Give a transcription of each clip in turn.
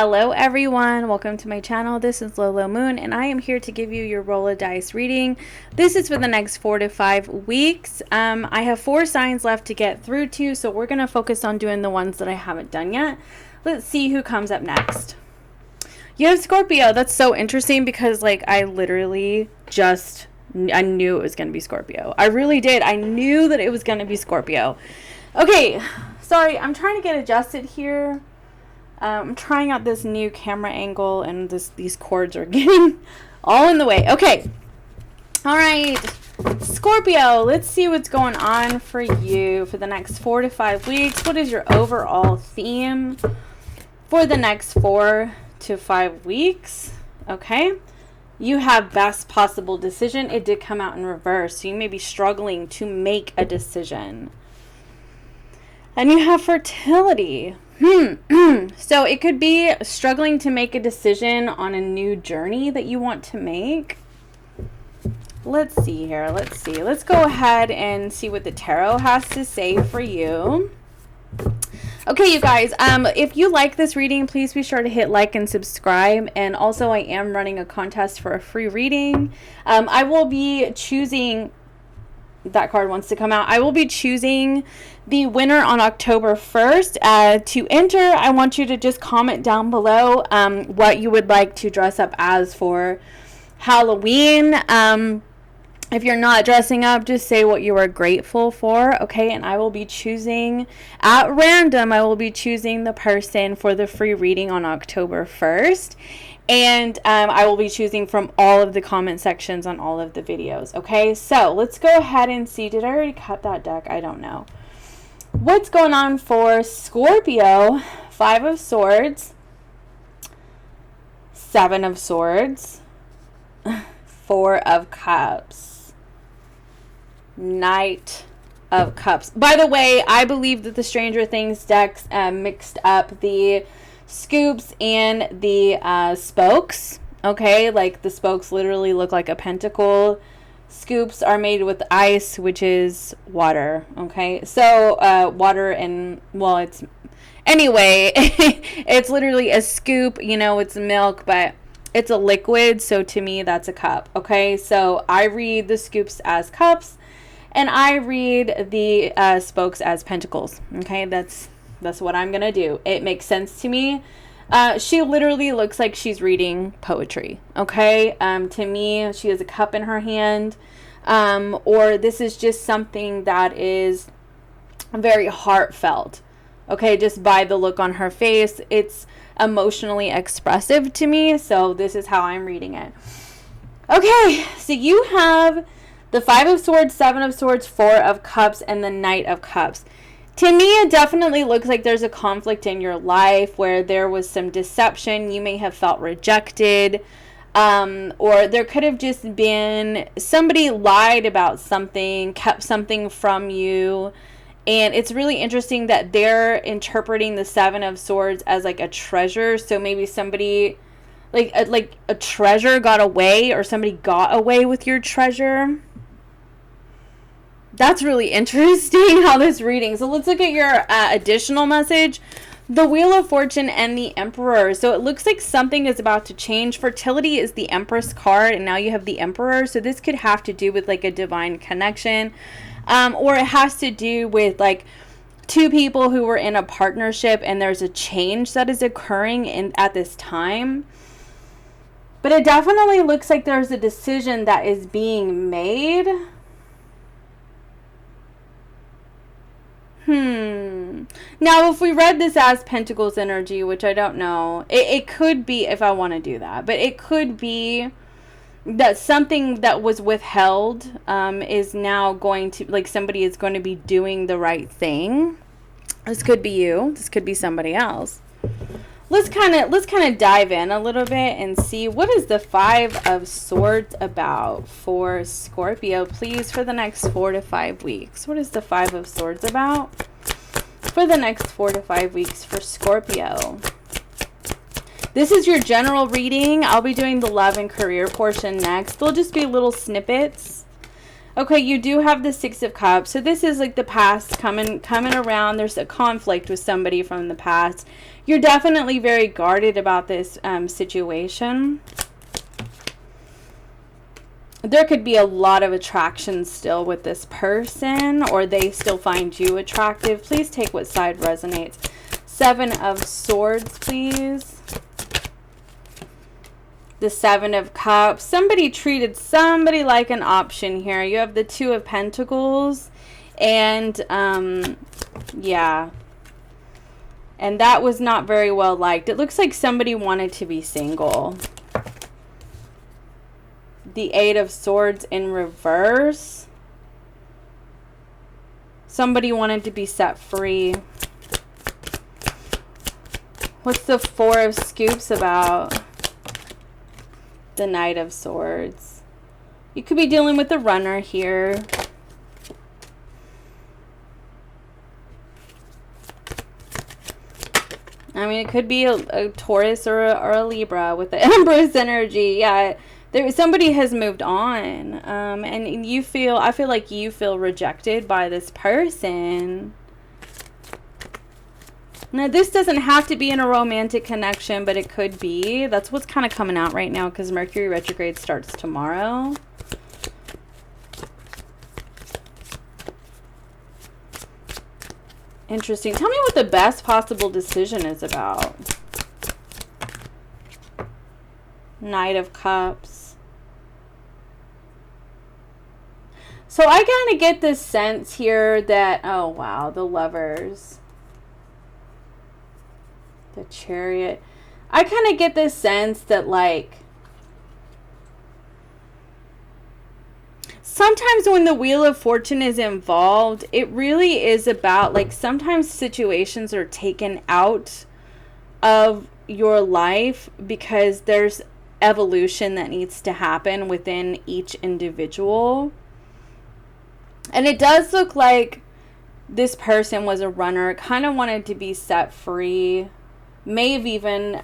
Hello everyone, welcome to my channel. This is Lolo Moon and I am here to give you your roll of dice reading. This is for the next 4 to 5 weeks. I have 4 signs left to get through to, so we're going to focus on doing the ones that I haven't done yet. Let's see who comes up next. You have Scorpio. That's so interesting because like I literally just I knew it was going to be Scorpio. I really did. I knew that it was going to be Scorpio. Okay, sorry, I'm trying to get adjusted here. I'm trying out this new camera angle and these cords are getting all in the way. Okay. All right. Scorpio, let's see what's going on for you for the next 4 to 5 weeks. What is your overall theme for the next 4 to 5 weeks? Okay. You have best possible decision. It did come out in reverse, so you may be struggling to make a decision. And you have fertility. So it could be struggling to make a decision on a new journey that you want to make. Let's see here. Let's see. Let's go ahead and see what the tarot has to say for you. Okay, you guys, if you like this reading, please be sure to hit like and subscribe. And also, I am running a contest for a free reading. I will be choosing... That card wants to come out. I will be choosing the winner on October 1st. To enter, I want you to just comment down below what you would like to dress up as for Halloween. If you're not dressing up, just say what you are grateful for, okay? And I will be choosing, at random, I will be choosing the person for the free reading on October 1st. And I will be choosing from all of the comment sections on all of the videos, okay? So let's go ahead and see. Did I already cut that deck? I don't know. What's going on for Scorpio? 5 of Swords, 7 of Swords, 4 of Cups, Knight of Cups. By the way, I believe that the Stranger Things decks mixed up the scoops and the spokes. Okay, like the spokes literally look like a pentacle. Scoops are made with ice, which is water. Okay, so water and, well, it's, anyway, it's literally a scoop, you know, it's milk, but it's a liquid, so to me that's a cup. Okay, so I read the scoops as cups and I read the spokes as pentacles. Okay, that's what I'm gonna do. It makes sense to me. She literally looks like she's reading poetry. Okay, to me, she has a cup in her hand, or this is just something that is very heartfelt. Okay, just by the look on her face, it's emotionally expressive to me. So this is how I'm reading it. Okay, so you have the 5 of Swords, 7 of Swords, 4 of Cups, and the Knight of Cups. To me, it definitely looks like there's a conflict in your life where there was some deception. You may have felt rejected, or there could have just been somebody lied about something, kept something from you. And it's really interesting that they're interpreting the 7 of Swords as like a treasure. So maybe somebody, like a treasure got away, or somebody got away with your treasure. That's really interesting how this reading. So let's look at your additional message. The Wheel of Fortune and the Emperor. So it looks like something is about to change. Fertility is the Empress card, and now you have the Emperor. So this could have to do with like a divine connection. Or it has to do with like 2 people who were in a partnership and there's a change that is occurring at this time. But it definitely looks like there's a decision that is being made. Now, if we read this as Pentacles energy, which I don't know, it could be, if I want to do that, but it could be that something that was withheld is now going to, like, somebody is going to be doing the right thing. This could be you. This could be somebody else. Let's kind of dive in a little bit and see what is the 5 of Swords about for Scorpio, please, for the next 4 to 5 weeks. What is the 5 of Swords about for the next 4 to 5 weeks for Scorpio? This is your general reading. I'll be doing the love and career portion next. They'll just be little snippets Okay, you do have the Six of Cups. So this is like the past coming around. There's a conflict with somebody from the past. You're definitely very guarded about this situation. There could be a lot of attraction still with this person, or they still find you attractive. Please take what side resonates. Seven of Swords, please. The Seven of Cups. Somebody treated somebody like an option here. You have the Two of Pentacles. And, yeah. And that was not very well liked. It looks like somebody wanted to be single. The Eight of Swords in reverse. Somebody wanted to be set free. What's the Four of Scoops about? The Knight of Swords. You could be dealing with a runner here. I mean, it could be a Taurus or a Libra with the Empress energy. Yeah, somebody has moved on. And you feel, I feel like you feel rejected by this person. Now, this doesn't have to be in a romantic connection, but it could be. That's what's kind of coming out right now because Mercury retrograde starts tomorrow. Interesting. Tell me what the best possible decision is about. Knight of Cups. So I kind of get this sense here that, oh wow, the Lovers. The Chariot. I kind of get this sense that, like, sometimes when the Wheel of Fortune is involved, it really is about, like, sometimes situations are taken out of your life because there's evolution that needs to happen within each individual. And it does look like this person was a runner, kind of wanted to be set free. May have even,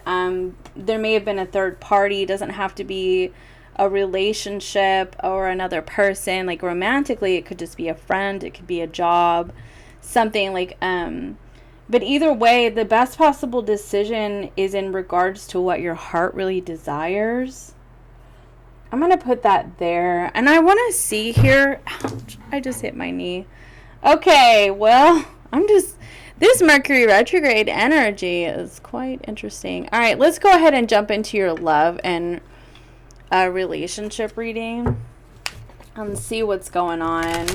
there may have been a third party. It doesn't have to be a relationship or another person. Like romantically, it could just be a friend. It could be a job. Something like, but either way, the best possible decision is in regards to what your heart really desires. I'm going to put that there. And I want to see here. Ouch, I just hit my knee. Okay, well, this Mercury retrograde energy is quite interesting. All right, let's go ahead and jump into your love and relationship reading and see what's going on.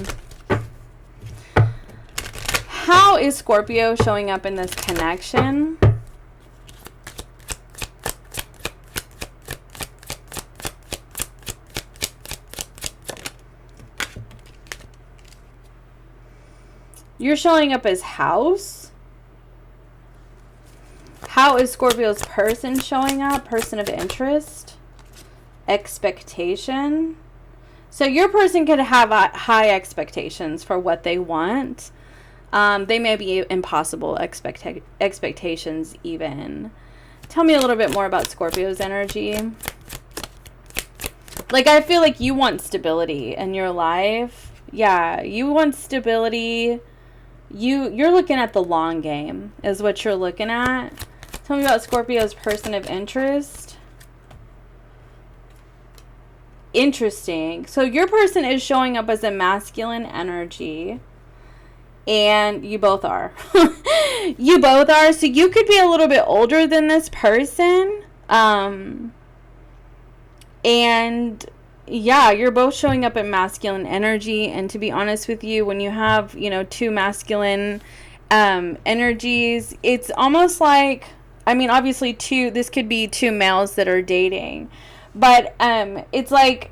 How is Scorpio showing up in this connection? You're showing up as house. How is Scorpio's person showing up? Person of interest. Expectation. So your person could have high expectations for what they want. They may be impossible expectations even. Tell me a little bit more about Scorpio's energy. Like, I feel like you want stability in your life. Yeah, you want stability. You're looking at the long game is what you're looking at. Tell me about Scorpio's person of interest. Interesting. So your person is showing up as a masculine energy. And you both are. You both are. So you could be a little bit older than this person. And yeah, you're both showing up in masculine energy. And to be honest with you, when you have, you know, two masculine energies, it's almost like, I mean, obviously this could be two males that are dating. But it's like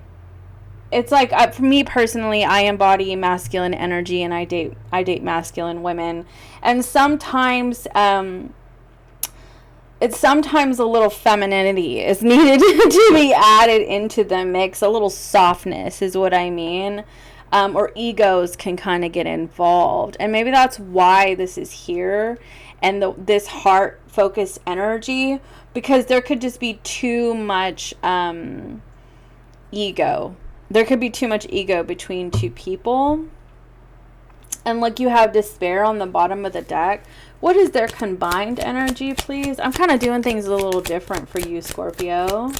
for me personally, I embody masculine energy and I date masculine women. And sometimes it's sometimes a little femininity is needed to be added into the mix. A little softness is what I mean. Or egos can kind of get involved. And maybe that's why this is here. And this heart-focused energy. Because there could just be too much ego there could be too much ego between two people. And like you have despair on the bottom of the deck. What is their combined energy, please? I'm kind of doing things a little different for you, Scorpio.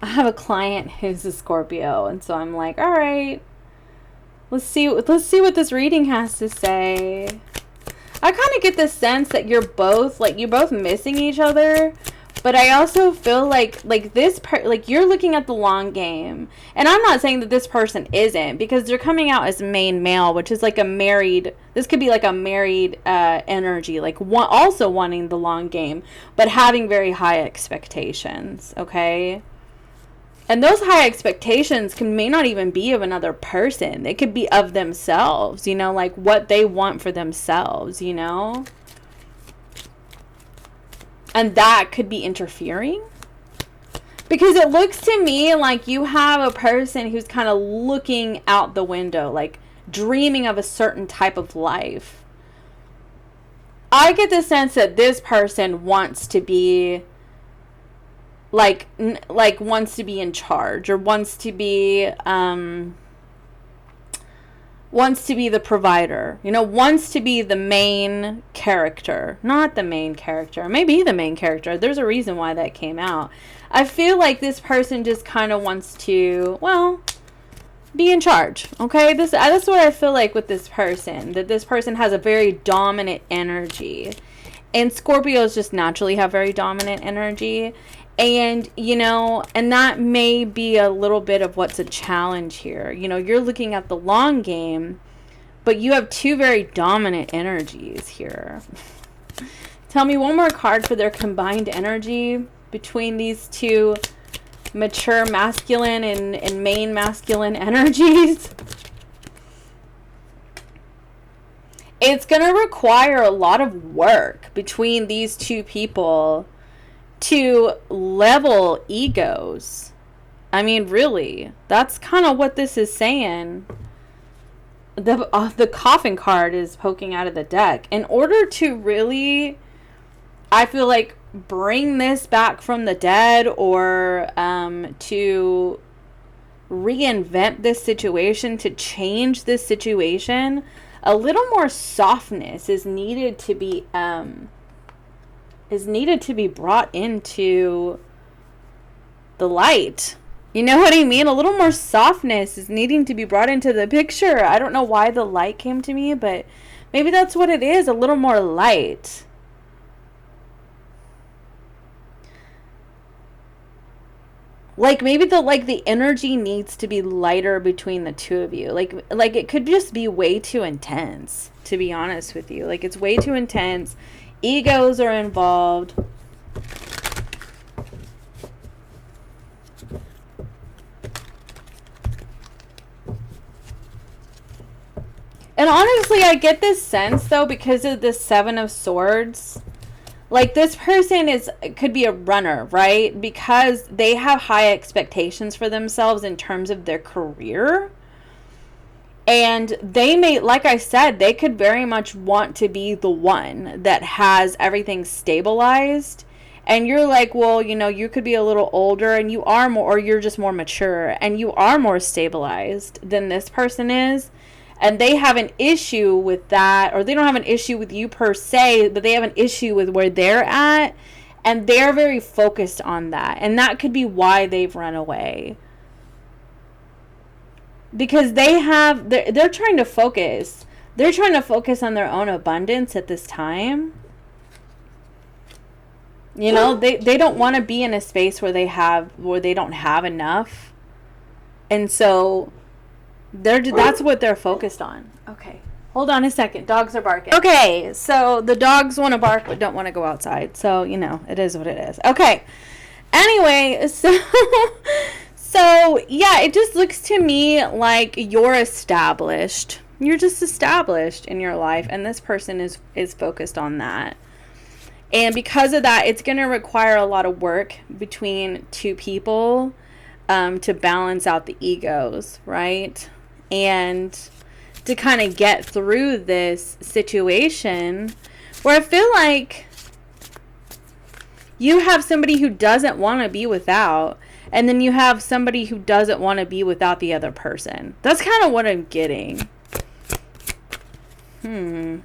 I have a client who's a Scorpio, and so I'm like, all right, let's see what this reading has to say. I kind of get the sense that you're both missing each other, but I also feel like you're looking at the long game. And I'm not saying that this person isn't, because they're coming out as main male, which is like a married, this could be like a married energy, like also wanting the long game, but having very high expectations, okay? And those high expectations may not even be of another person. They could be of themselves, you know, like what they want for themselves, you know? And that could be interfering. Because it looks to me like you have a person who's kind of looking out the window, like dreaming of a certain type of life. I get the sense that this person wants to be like wants to be in charge, or wants to be the provider, you know, wants to be the main character, not the main character, maybe the main character. There's a reason why that came out. I feel like this person just kind of wants to, well, be in charge, okay? That's what I feel like with this person, that this person has a very dominant energy. And Scorpios just naturally have very dominant energy. And, you know, and that may be a little bit of what's a challenge here. You know, you're looking at the long game, but you have two very dominant energies here. Tell me one more card for their combined energy between these two mature masculine and main masculine energies. It's going to require a lot of work between these two people to level egos. I mean, really, that's kind of what this is saying. The coffin card is poking out of the deck. In order to really, I feel like, bring this back from the dead, or to reinvent this situation, to change this situation, a little more softness is needed to be brought into the light. You know what I mean? A little more softness is needing to be brought into the picture. I don't know why the light came to me, but maybe that's what it is. A little more light. Like maybe the energy needs to be lighter between the two of you. Like it could just be way too intense, to be honest with you. Like it's way too intense. Egos are involved. And honestly, I get this sense though, because of the Seven of Swords. Like this person could be a runner, right? Because they have high expectations for themselves in terms of their career. And they may, like I said, they could very much want to be the one that has everything stabilized. And you're like, well, you know, you could be a little older and you are more, or you're just more mature and you are more stabilized than this person is. And they have an issue with that, or they don't have an issue with you per se, but they have an issue with where they're at. And they're very focused on that. And that could be why they've run away. Because they're trying to focus. They're trying to focus on their own abundance at this time. You know, they don't want to be in a space where they don't have enough. And so that's what they're focused on. Okay. Hold on a second. Dogs are barking. Okay, so the dogs want to bark but don't want to go outside. So, you know, it is what it is. Okay. Anyway, so yeah, it just looks to me like you're established. You're just established in your life, and this person is focused on that. And because of that, it's going to require a lot of work between two people to balance out the egos, right? And to kind of get through this situation where I feel like you have somebody who doesn't want to be without. And then you have somebody who doesn't want to be without the other person. That's kind of what I'm getting. And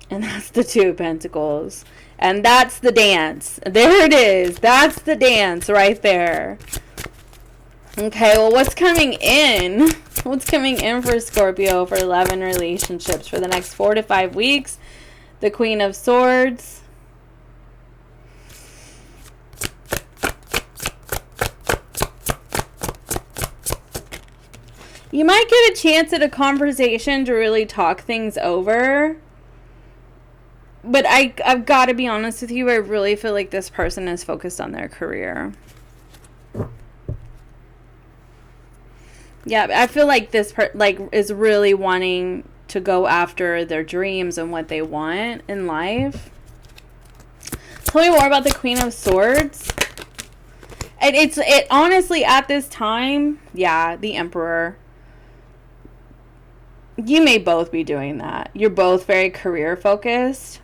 that's the Two of Pentacles. And that's the dance. There it is. That's the dance right there. Okay, well, what's coming in? What's coming in for Scorpio for love and relationships for the next 4 to 5 weeks? The Queen of Swords. You might get a chance at a conversation to really talk things over. But I've got to be honest with you. I really feel like this person is focused on their career. Yeah, I feel like this is really wanting to go after their dreams and what they want in life. Tell me more about the Queen of Swords. And it honestly at this time, yeah, the Emperor. You may both be doing that. You're both very career focused.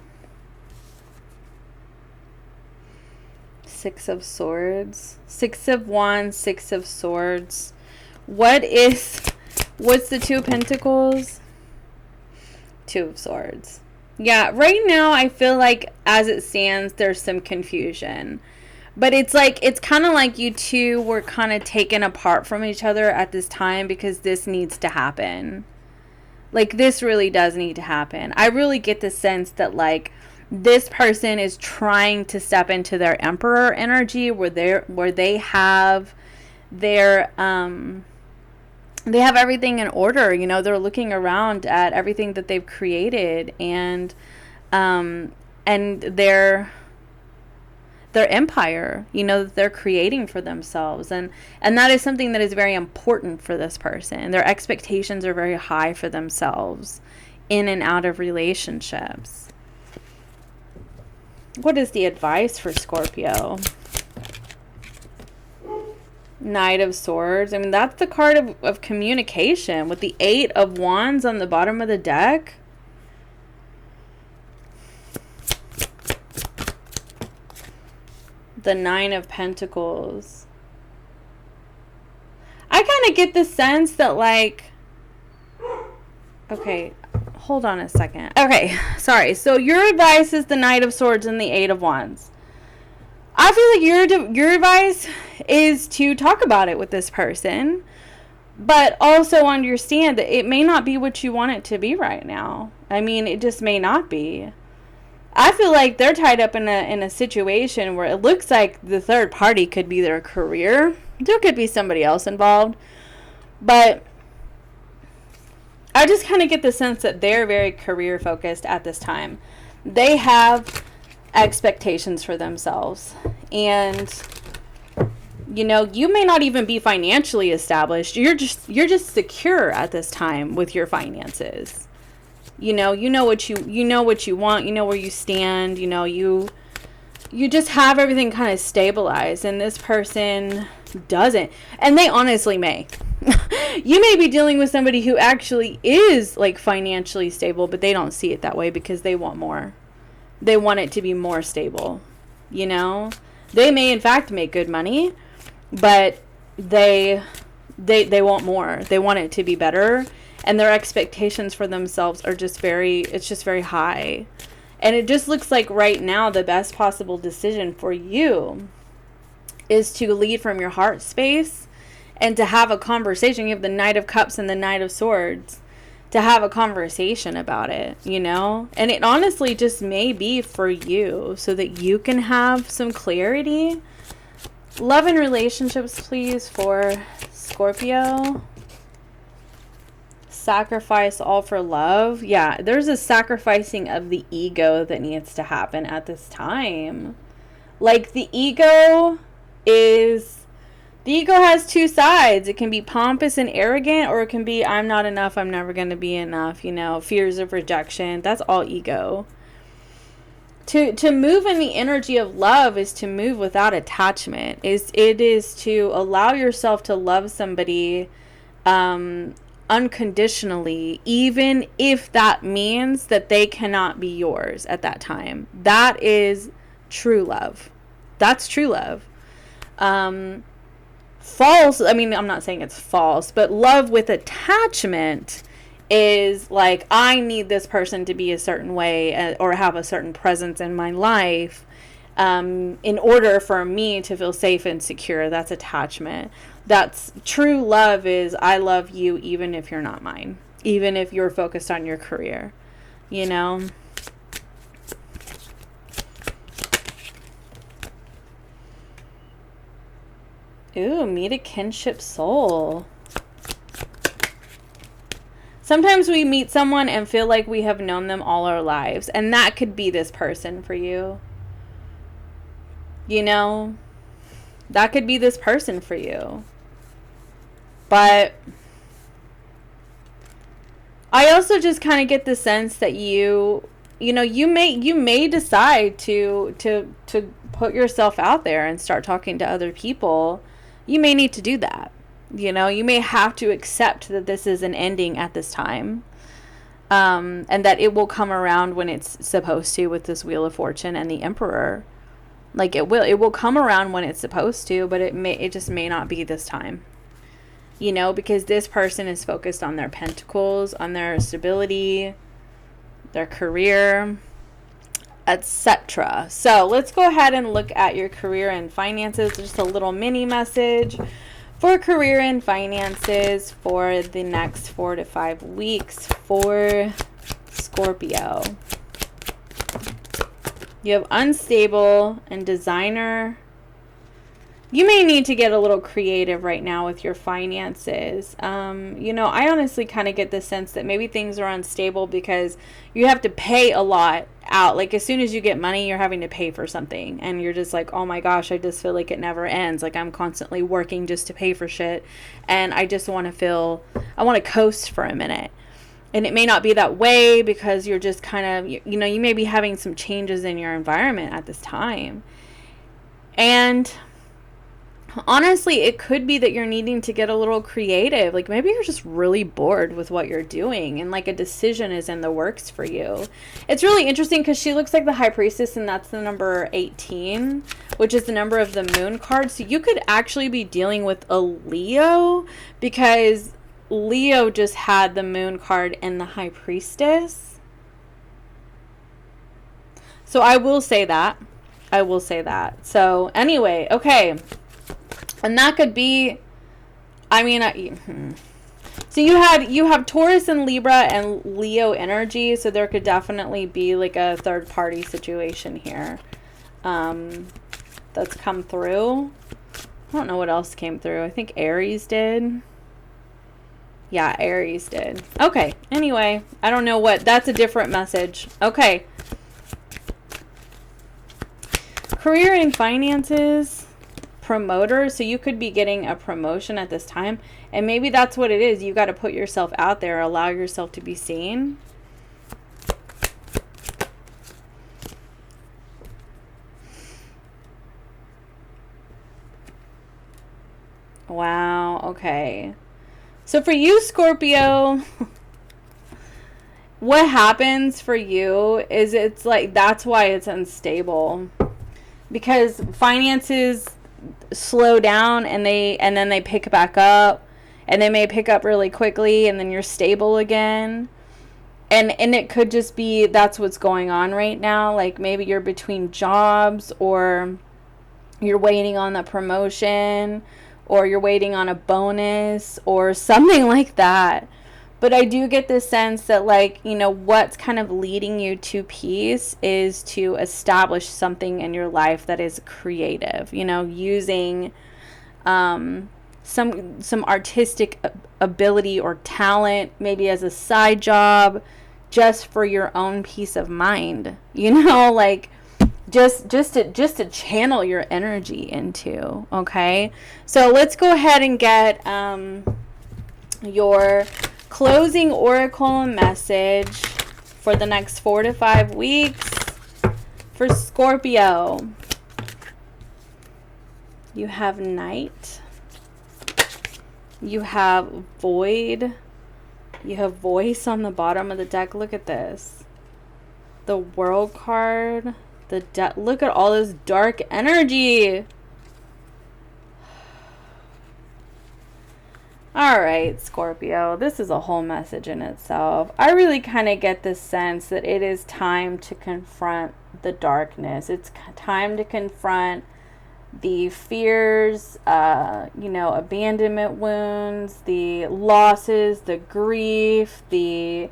Six of Swords. Six of Wands, Six of Swords. What's the Two of Pentacles? Two of Swords. Yeah, right now I feel like as it stands, there's some confusion. But it's kind of like you two were kind of taken apart from each other at this time because this needs to happen. Like, this really does need to happen. I really get the sense that, like, this person is trying to step into their Emperor energy where they have their they have everything in order. You know, they're looking around at everything that they've created and their empire, you know, that they're creating for themselves. And that is something that is very important for this person. Their expectations are very high for themselves in and out of relationships. What is the advice for Scorpio? Knight of Swords. I mean, that's the card of communication with the Eight of Wands on the bottom of the deck. The Nine of Pentacles. I kind of get the sense that, like, okay, hold on a second. Okay, sorry. So your advice is the Knight of Swords and the Eight of Wands. I feel like your advice is to talk about it with this person, but also understand that it may not be what you want it to be right now. I mean, it just may not be. I feel like they're tied up in a situation where it looks like the third party could be their career. There could be somebody else involved, but I just kind of get the sense that they're very career focused at this time. They have expectations for themselves, and you know, you may not even be financially established. You're just secure at this time with your finances. You know what you want, you know where you stand, you know, you just have everything kind of stabilized, and this person doesn't. And they honestly may. You may be dealing with somebody who actually is, like, financially stable, but they don't see it that way because they want more. They want it to be more stable, you know? They may in fact make good money, but they want more. They want it to be better, and their expectations for themselves are just very high. And it just looks like right now the best possible decision for you is to lead from your heart space and to have a conversation. You have the Knight of Cups and the Knight of Swords. To have a conversation about it, you know? And it honestly just may be for you so that you can have some clarity. Love and relationships, please, for Scorpio. Sacrifice all for love. Yeah, there's a sacrificing of the ego that needs to happen at this time. Like, the ego has two sides. It can be pompous and arrogant, or it can be, I'm not enough, I'm never going to be enough, you know, fears of rejection. That's all ego. To move in the energy of love is to move without attachment. It is to allow yourself to love somebody unconditionally, even if that means that they cannot be yours at that time. That is true love. That's true love. False, I mean, I'm not saying it's false, but love with attachment is like, I need this person to be a certain way or have a certain presence in my life in order for me to feel safe and secure. That's attachment. That's true love is, I love you even if you're not mine, even if you're focused on your career, you know? Ooh, meet a kinship soul. Sometimes we meet someone and feel like we have known them all our lives, and that could be this person for you. You know, that could be this person for you. But I also just kind of get the sense that you may decide to put yourself out there and start talking to other people. You may need to do that. You know, you may have to accept that this is an ending at this time. And that it will come around when it's supposed to, with this Wheel of Fortune and the Emperor. Like, it will come around when it's supposed to, but it just may not be this time. You know, because this person is focused on their pentacles, on their stability, their career, etc. So let's go ahead and look at your career and finances. Just a little mini message for career and finances for the next 4 to 5 weeks for Scorpio. You have unstable and designer. You may need to get a little creative right now with your finances. You know, I honestly kind of get the sense that maybe things are unstable because you have to pay a lot out. Like, as soon as you get money, you're having to pay for something. And you're just like, oh my gosh, I just feel like it never ends. Like, I'm constantly working just to pay for shit. And I just want to I want to coast for a minute. And it may not be that way because you're just kind of, you know, you may be having some changes in your environment at this time. And honestly, it could be that you're needing to get a little creative. Like, maybe you're just really bored with what you're doing and like a decision is in the works for you. It's really interesting because she looks like the High Priestess, and that's the number 18, which is the number of the moon card. So you could actually be dealing with a Leo, because Leo just had the moon card and the High Priestess. So I will say that. So anyway, okay. And that could be, I mean, so you have Taurus and Libra and Leo energy. So there could definitely be like a third party situation here that's come through. I don't know what else came through. I think Aries did. Yeah, Aries did. Okay. Anyway, I don't know what. That's a different message. Okay. Career and finances. Promoter. So you could be getting a promotion at this time. And maybe that's what it is. You got to put yourself out there. Allow yourself to be seen. Wow. Okay. So for you, Scorpio, what happens for you is it's like, that's why it's unstable, because finances slow down and then they pick back up, and they may pick up really quickly, and then you're stable again. And it could just be that's what's going on right now. Like, maybe you're between jobs, or you're waiting on the promotion, or you're waiting on a bonus or something like that. But I do get this sense that, like, you know, what's kind of leading you to peace is to establish something in your life that is creative, you know, using some artistic ability or talent, maybe as a side job, just for your own peace of mind, you know, like just to channel your energy into. Okay, so let's go ahead and get your closing oracle message for the next 4 to 5 weeks for Scorpio. You have Knight, you have Void, You have voice on the bottom of the deck. Look at this. The World card. Look at all this dark energy. Alright, Scorpio. This is a whole message in itself. I really kind of get this sense that it is time to confront the darkness. It's time to confront the fears, abandonment wounds, the losses, the grief, the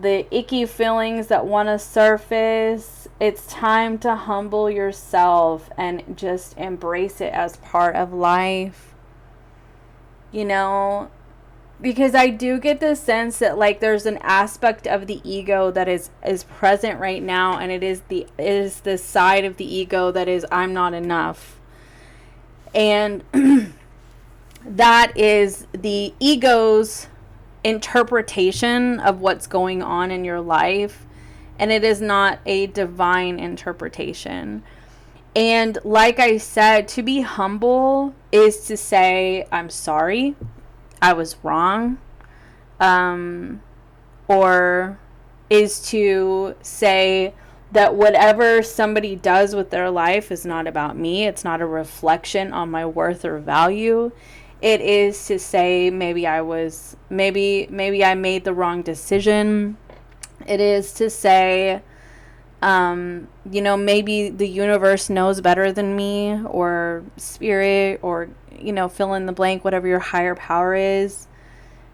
icky feelings that want to surface. It's time to humble yourself and just embrace it as part of life. Because I do get the sense that like there's an aspect of the ego that is present right now, and it is the side of the ego that is I'm not enough. And that is the ego's interpretation of what's going on in your life, and it is not a divine interpretation. And like I said, to be humble is to say, I'm sorry, I was wrong. Or is to say that whatever somebody does with their life is not about me. It's not a reflection on my worth or value. It is to say maybe I made the wrong decision. It is to say, maybe the universe knows better than me, or spirit, or, fill in the blank, whatever your higher power is,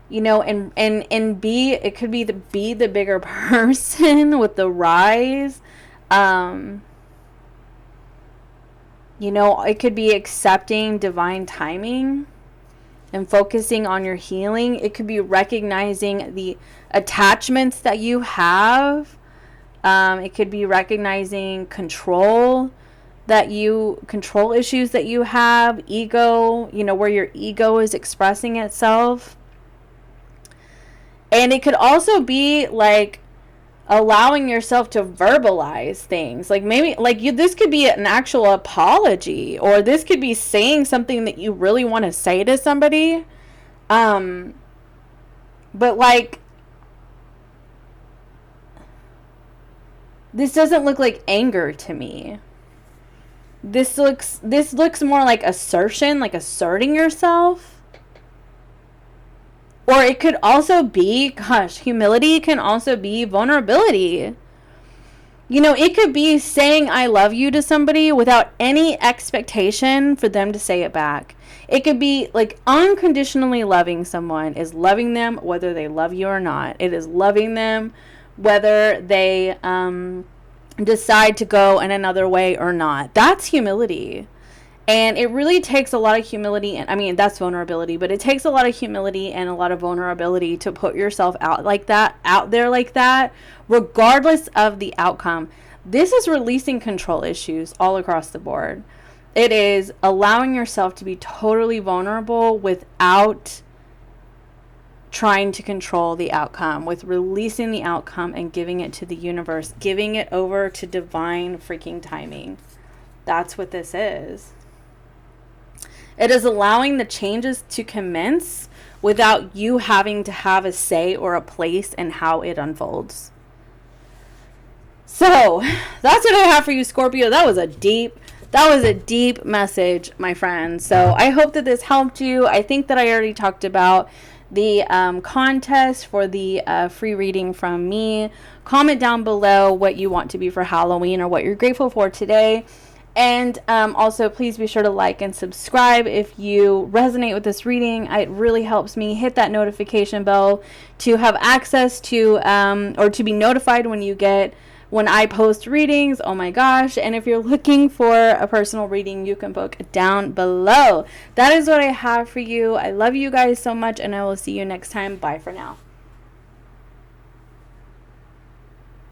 and it could be the bigger person with the rise. It could be accepting divine timing and focusing on your healing. It could be recognizing the attachments that you have. It could be recognizing control issues that you have, ego, where your ego is expressing itself. And it could also be like allowing yourself to verbalize things. Like maybe this could be an actual apology, or this could be saying something that you really want to say to somebody. But like, this doesn't look like anger to me. This looks more like assertion, like asserting yourself. Or it could also be, humility can also be vulnerability. It could be saying I love you to somebody without any expectation for them to say it back. It could be like unconditionally loving someone is loving them whether they love you or not. It is loving them whether they decide to go in another way or not. That's humility. And it really takes a lot of humility, and that's vulnerability, but it takes a lot of humility and a lot of vulnerability to put yourself out there like that, regardless of the outcome. This is releasing control issues all across the board. It is allowing yourself to be totally vulnerable without trying to control the outcome, with releasing the outcome and giving it to the universe, giving it over to divine freaking timing. That's what this is. It is allowing the changes to commence without you having to have a say or a place in how it unfolds. So that's what I have for you, Scorpio. That was a deep message, my friend. So I hope that this helped you. I think that I already talked about the contest for the free reading from me. Comment down below what you want to be for Halloween or what you're grateful for today. And also, please be sure to like and subscribe if you resonate with this reading. It really helps me. Hit that notification bell to have access to or to be notified when I post readings. Oh my gosh. And if you're looking for a personal reading, you can book down below. That is what I have for you. I love you guys so much, and I will see you next time. Bye for now.